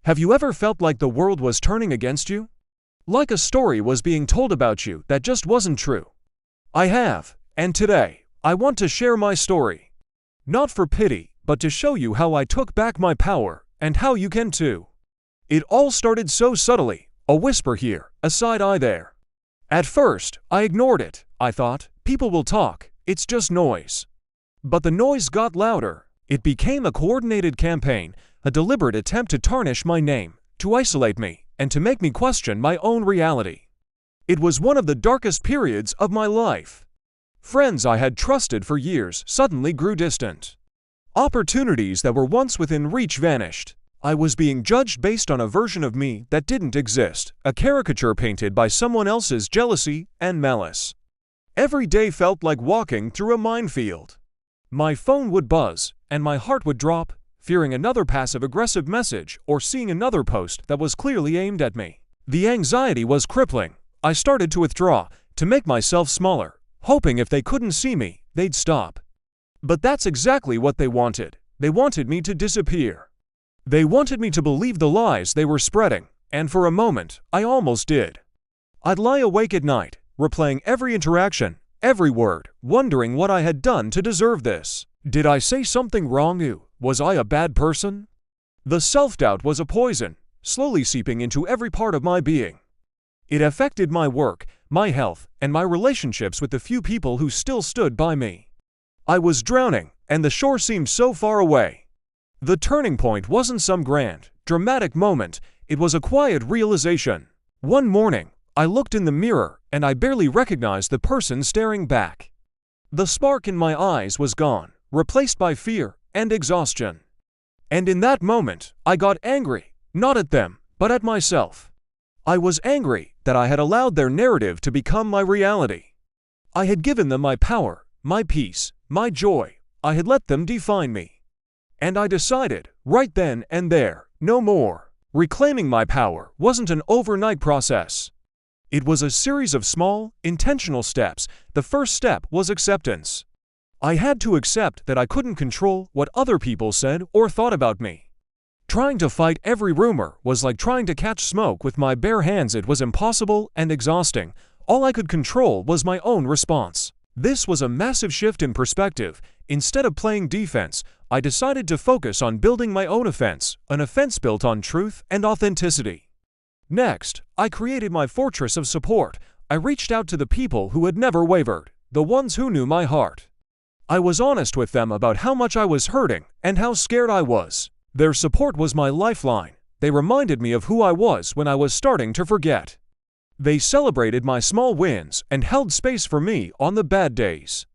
Have you ever felt like the world was turning against you? Like a story was being told about you that just wasn't true? I have, and today, I want to share my story. Not for pity, but to show you how I took back my power, and how you can too. It all started so subtly, a whisper here, a side-eye there. At first, I ignored it. I thought, people will talk, it's just noise. But the noise got louder. It became a coordinated campaign, a deliberate attempt to tarnish my name, to isolate me, and to make me question my own reality. It was one of the darkest periods of my life. Friends I had trusted for years suddenly grew distant. Opportunities that were once within reach vanished. I was being judged based on a version of me that didn't exist, a caricature painted by someone else's jealousy and malice. Every day felt like walking through a minefield. My phone would buzz, and my heart would drop, fearing another passive-aggressive message or seeing another post that was clearly aimed at me. The anxiety was crippling. I started to withdraw, to make myself smaller, hoping if they couldn't see me, they'd stop. But that's exactly what they wanted. They wanted me to disappear. They wanted me to believe the lies they were spreading, and for a moment, I almost did. I'd lie awake at night, replaying every interaction, every word, wondering what I had done to deserve this. Did I say something wrong? Was I a bad person? The self-doubt was a poison, slowly seeping into every part of my being. It affected my work, my health, and my relationships with the few people who still stood by me. I was drowning, and the shore seemed so far away. The turning point wasn't some grand, dramatic moment, it was a quiet realization. One morning, I looked in the mirror, and I barely recognized the person staring back. The spark in my eyes was gone, replaced by fear and exhaustion. And in that moment, I got angry, not at them, but at myself. I was angry that I had allowed their narrative to become my reality. I had given them my power, my peace, my joy. I had let them define me. And I decided, right then and there, no more. Reclaiming my power wasn't an overnight process. It was a series of small, intentional steps. The first step was acceptance. I had to accept that I couldn't control what other people said or thought about me. Trying to fight every rumor was like trying to catch smoke with my bare hands. It was impossible and exhausting. All I could control was my own response. This was a massive shift in perspective. Instead of playing defense, I decided to focus on building my own offense, an offense built on truth and authenticity. Next, I created my fortress of support. I reached out to the people who had never wavered, the ones who knew my heart. I was honest with them about how much I was hurting and how scared I was. Their support was my lifeline. They reminded me of who I was when I was starting to forget. They celebrated my small wins and held space for me on the bad days.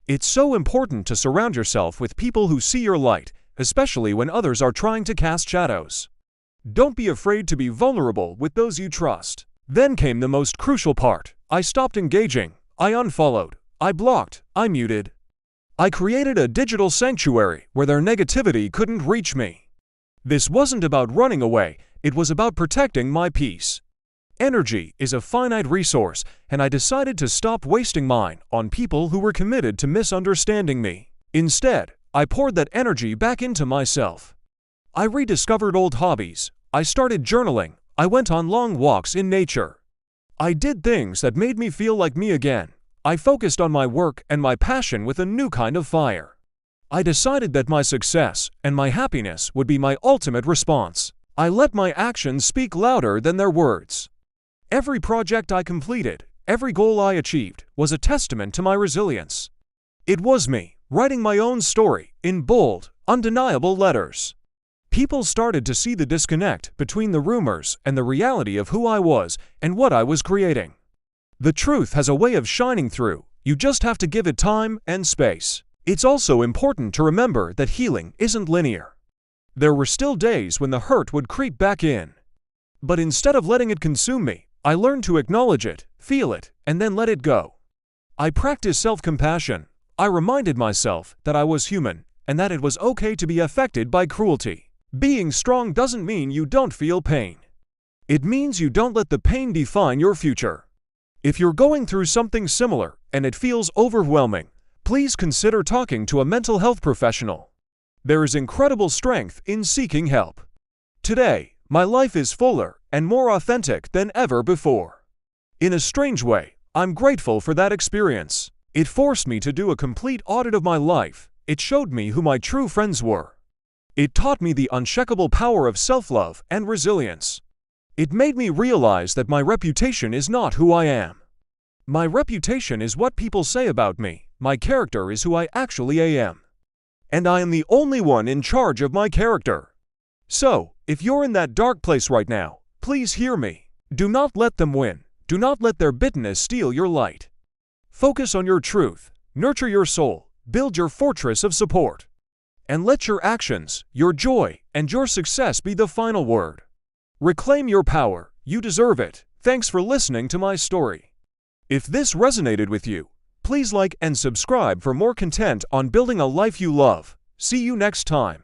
It's so important to surround yourself with people who see your light, especially when others are trying to cast shadows. Don't be afraid to be vulnerable with those you trust. Then came the most crucial part. I stopped engaging. I unfollowed. I blocked. I muted. I created a digital sanctuary where their negativity couldn't reach me. This wasn't about running away, it was about protecting my peace. Energy is a finite resource, and I decided to stop wasting mine on people who were committed to misunderstanding me. Instead, I poured that energy back into myself. I rediscovered old hobbies. I started journaling. I went on long walks in nature. I did things that made me feel like me again. I focused on my work and my passion with a new kind of fire. I decided that my success and my happiness would be my ultimate response. I let my actions speak louder than their words. Every project I completed, every goal I achieved, was a testament to my resilience. It was me, writing my own story, in bold, undeniable letters. People started to see the disconnect between the rumors and the reality of who I was and what I was creating. The truth has a way of shining through. You just have to give it time and space. It's also important to remember that healing isn't linear. There were still days when the hurt would creep back in. But instead of letting it consume me, I learned to acknowledge it, feel it, and then let it go. I practiced self-compassion. I reminded myself that I was human and that it was okay to be affected by cruelty. Being strong doesn't mean you don't feel pain. It means you don't let the pain define your future. If you're going through something similar and it feels overwhelming, please consider talking to a mental health professional. There is incredible strength in seeking help. Today, My life is fuller and more authentic than ever before. In a strange way, I'm grateful for that experience. It forced me to do a complete audit of my life. It showed me who my true friends were. It taught me the unshakable power of self-love and resilience. It made me realize that my reputation is not who I am. My reputation is what people say about me. My character is who I actually am. And I am the only one in charge of my character. So, if you're in that dark place right now, please hear me. Do not let them win. Do not let their bitterness steal your light. Focus on your truth. Nurture your soul. Build your fortress of support. And let your actions, your joy, and your success be the final word. Reclaim your power. You deserve it. Thanks for listening to my story. If this resonated with you, please like and subscribe for more content on building a life you love. See you next time.